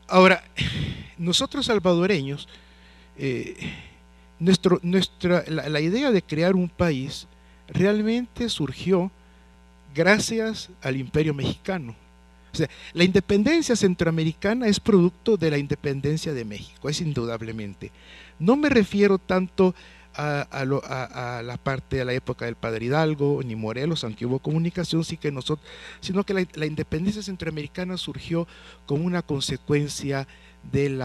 Ahora, nosotros salvadoreños, eh, la idea de crear un país realmente surgió gracias al Imperio Mexicano. O sea, la independencia centroamericana es producto de la independencia de México, es indudablemente. No me refiero tanto a la parte de la época del Padre Hidalgo ni Morelos, aunque hubo comunicación, sí que nosotros, sino que la independencia centroamericana surgió como una consecuencia de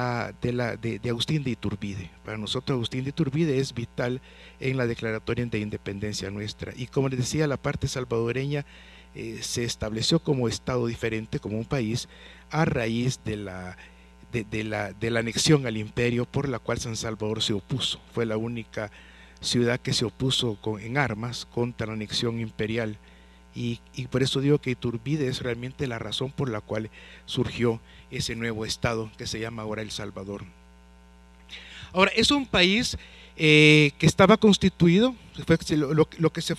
Agustín de Iturbide. Para nosotros Agustín de Iturbide es vital en la declaratoria de independencia nuestra. Y como les decía, la parte salvadoreña se estableció como Estado diferente, como un país, a raíz de la anexión al imperio por la cual San Salvador se opuso. Fue la única ciudad que se opuso en armas contra la anexión imperial. Y por eso digo que Iturbide es realmente la razón por la cual surgió ese nuevo Estado que se llama ahora El Salvador. Ahora, es un país que estaba constituido,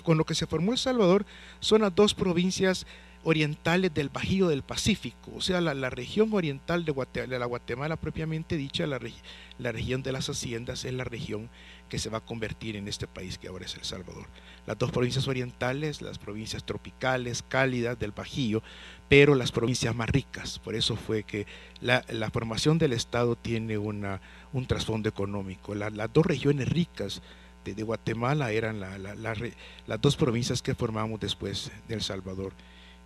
con lo que se formó El Salvador son las dos provincias orientales del Bajío del Pacífico, o sea, la región oriental de la Guatemala propiamente dicha, la región de las haciendas es la región que se va a convertir en este país que ahora es El Salvador. Las dos provincias orientales, las provincias tropicales, cálidas del Bajío, pero las provincias más ricas. Por eso fue que la formación del Estado tiene un trasfondo económico. Las dos regiones ricas de Guatemala eran las dos provincias que formamos después de El Salvador,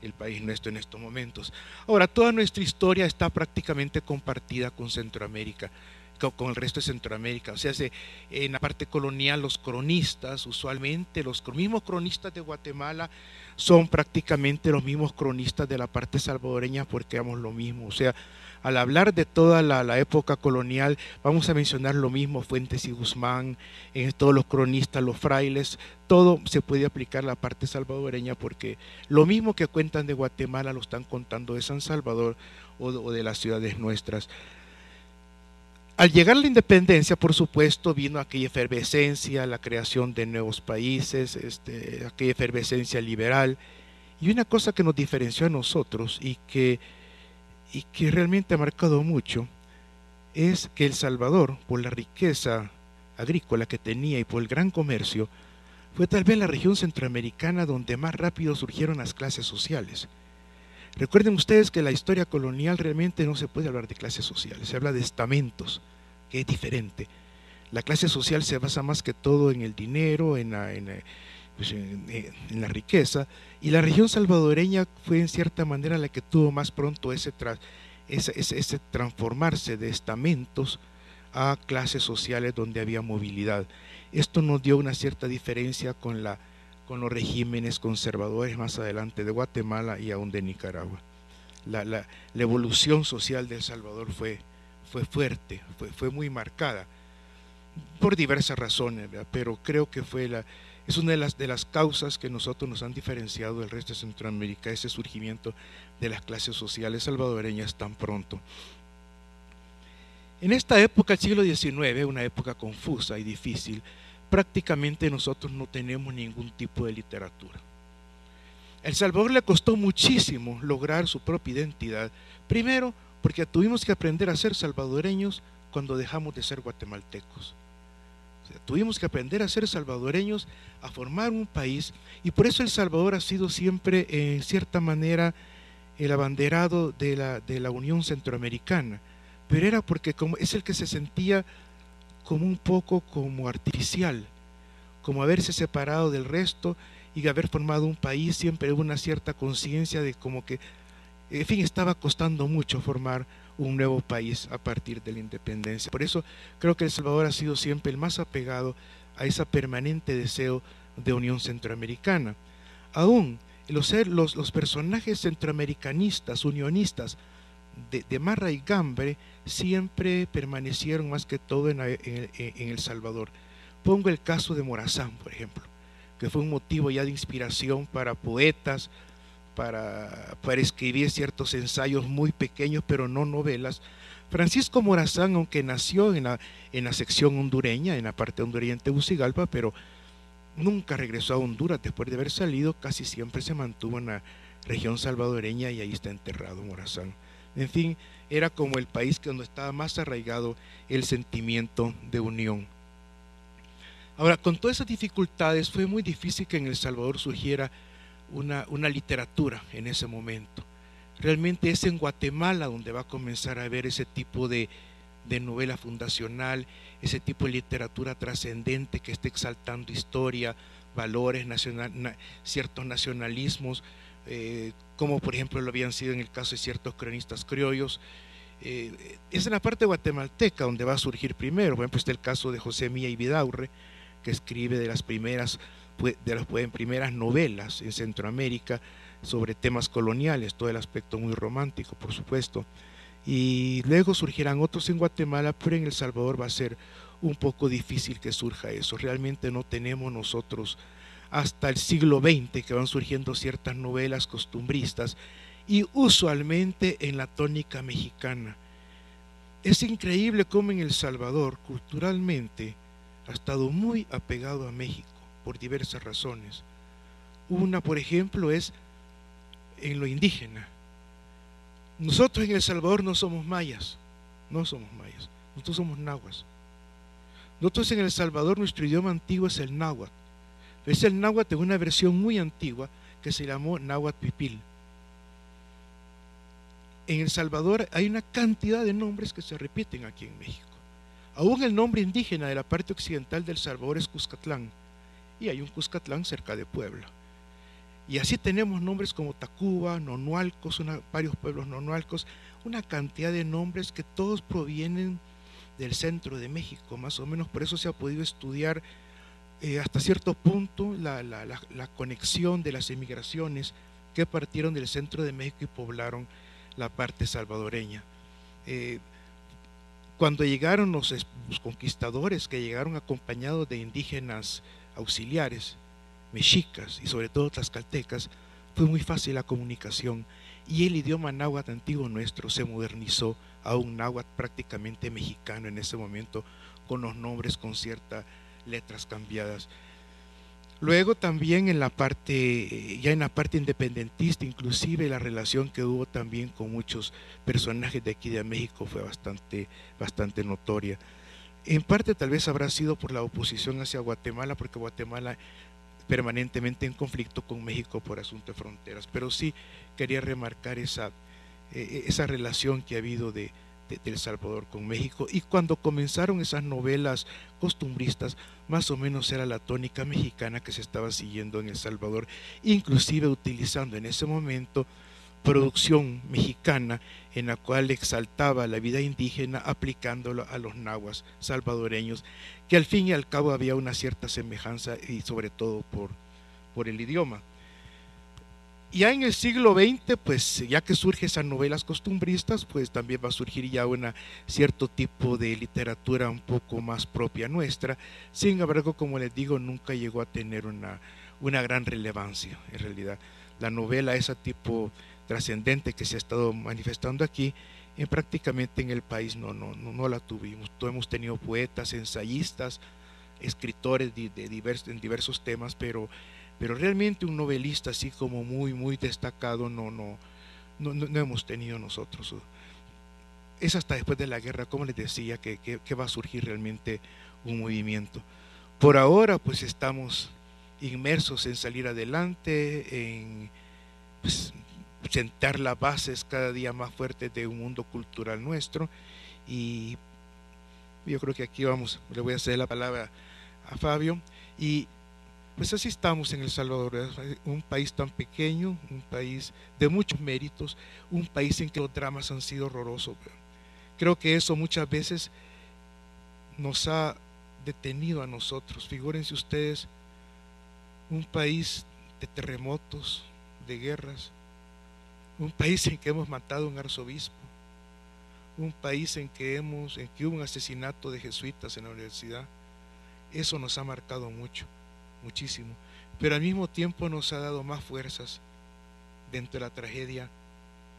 el país nuestro en estos momentos. Ahora, toda nuestra historia está prácticamente compartida con Centroamérica, con el resto de Centroamérica. O sea, en la parte colonial, los cronistas, usualmente los mismos cronistas de Guatemala son prácticamente los mismos cronistas de la parte salvadoreña porque éramos lo mismo. O sea, al hablar de toda la época colonial, vamos a mencionar lo mismo, Fuentes y Guzmán, todos los cronistas, los frailes, todo se puede aplicar a la parte salvadoreña porque lo mismo que cuentan de Guatemala lo están contando de San Salvador o de las ciudades nuestras. Al llegar a la independencia, por supuesto, vino aquella efervescencia, la creación de nuevos países, aquella efervescencia liberal, y una cosa que nos diferenció a nosotros y que realmente ha marcado mucho es que El Salvador, por la riqueza agrícola que tenía y por el gran comercio, fue tal vez la región centroamericana donde más rápido surgieron las clases sociales. Recuerden ustedes que la historia colonial realmente no se puede hablar de clases sociales, se habla de estamentos, que es diferente. La clase social se basa más que todo en el dinero, en la riqueza, y la región salvadoreña fue en cierta manera la que tuvo más pronto ese transformarse de estamentos a clases sociales donde había movilidad. Esto nos dio una cierta diferencia con los regímenes conservadores más adelante de Guatemala y aún de Nicaragua. La evolución social de El Salvador fue fuerte, fue muy marcada por diversas razones, ¿verdad? Pero creo que es una de las causas que nosotros nos han diferenciado del resto de Centroamérica, ese surgimiento de las clases sociales salvadoreñas tan pronto. En esta época, el siglo XIX, una época confusa y difícil, prácticamente nosotros no tenemos ningún tipo de literatura. A El Salvador le costó muchísimo lograr su propia identidad, primero porque tuvimos que aprender a ser salvadoreños cuando dejamos de ser guatemaltecos. O sea, tuvimos que aprender a ser salvadoreños, a formar un país, y por eso El Salvador ha sido siempre, en cierta manera, el abanderado de la Unión Centroamericana, pero era porque es el que se sentía como un poco como artificial, como haberse separado del resto y haber formado un país, siempre hubo una cierta conciencia de como que, en fin, estaba costando mucho formar un nuevo país a partir de la independencia. Por eso creo que El Salvador ha sido siempre el más apegado a ese permanente deseo de unión centroamericana. Aún los personajes centroamericanistas, unionistas de Marra y Gambre siempre permanecieron más que todo en El Salvador. Pongo el caso de Morazán, por ejemplo, que fue un motivo ya de inspiración para poetas, para escribir ciertos ensayos muy pequeños, pero no novelas. Francisco Morazán, aunque nació en la sección hondureña, en la parte hondureña de Tegucigalpa, pero nunca regresó a Honduras después de haber salido, casi siempre se mantuvo en la región salvadoreña y ahí está enterrado Morazán. En fin, era como el país donde estaba más arraigado el sentimiento de unión. Ahora, con todas esas dificultades, fue muy difícil que en El Salvador surgiera una literatura en ese momento. Realmente es en Guatemala donde va a comenzar a haber ese tipo de novela fundacional, ese tipo de literatura trascendente que esté exaltando historia, valores, ciertos nacionalismos, como por ejemplo lo habían sido en el caso de ciertos cronistas criollos. Es en la parte guatemalteca donde va a surgir primero. Por ejemplo, está el caso de José Milla y Vidaurre, que escribe de las primeras novelas en Centroamérica sobre temas coloniales, todo el aspecto muy romántico, por supuesto. Y luego surgirán otros en Guatemala, pero en El Salvador va a ser un poco difícil que surja eso. Realmente no tenemos nosotros hasta el siglo XX que van surgiendo ciertas novelas costumbristas y usualmente en la tónica mexicana. Es increíble cómo en El Salvador culturalmente ha estado muy apegado a México por diversas razones. Una, por ejemplo, es en lo indígena. Nosotros en El Salvador no somos mayas, nosotros somos nahuas. Nosotros en El Salvador nuestro idioma antiguo es el náhuatl. Es el náhuatl de una versión muy antigua que se llamó náhuatl pipil. En El Salvador hay una cantidad de nombres que se repiten aquí en México. Aún el nombre indígena de la parte occidental del Salvador es Cuscatlán, y hay un Cuscatlán cerca de Puebla. Y así tenemos nombres como Tacuba, Nonualcos, varios pueblos nonualcos, una cantidad de nombres que todos provienen del centro de México, más o menos. Por eso se ha podido estudiar hasta cierto punto la conexión de las emigraciones que partieron del centro de México y poblaron la parte salvadoreña. Cuando llegaron los conquistadores, que llegaron acompañados de indígenas auxiliares, mexicas y sobre todo tlaxcaltecas, fue muy fácil la comunicación y el idioma náhuatl antiguo nuestro se modernizó a un náhuatl prácticamente mexicano en ese momento, con los nombres con ciertas letras cambiadas. Luego también en la parte independentista, inclusive la relación que hubo también con muchos personajes de aquí de México fue bastante notoria. En parte tal vez habrá sido por la oposición hacia Guatemala, porque Guatemala permanentemente en conflicto con México por asunto de fronteras, pero sí quería remarcar esa relación que ha habido de El Salvador con México. Y cuando comenzaron esas novelas costumbristas, más o menos era la tónica mexicana que se estaba siguiendo en El Salvador, inclusive utilizando en ese momento producción mexicana en la cual exaltaba la vida indígena aplicándolo a los nahuas salvadoreños, que al fin y al cabo había una cierta semejanza y sobre todo por el idioma. Ya en el siglo XX, pues ya que surgen esas novelas costumbristas, pues también va a surgir ya cierto tipo de literatura un poco más propia nuestra. Sin embargo, como les digo, nunca llegó a tener una gran relevancia. En realidad, la novela, ese tipo trascendente que se ha estado manifestando aquí, prácticamente en el país no la tuvimos. Hemos tenido poetas, ensayistas, escritores en diversos temas, pero realmente un novelista así como muy destacado no hemos tenido nosotros. Es hasta después de la guerra, como les decía, que va a surgir realmente un movimiento. Por ahora pues estamos inmersos en salir adelante, en pues, sentar las bases cada día más fuertes de un mundo cultural nuestro, y yo creo que aquí le voy a ceder la palabra a Fabio. Y pues así estamos en El Salvador, un país tan pequeño, un país de muchos méritos, un país en que los dramas han sido horrorosos. Creo que eso muchas veces nos ha detenido a nosotros. Figúrense ustedes, un país de terremotos, de guerras, un país en que hemos matado a un arzobispo, un país en que hubo un asesinato de jesuitas en la universidad. Eso nos ha marcado muchísimo, pero al mismo tiempo nos ha dado más fuerzas dentro de la tragedia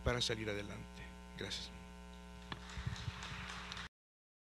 para salir adelante. Gracias.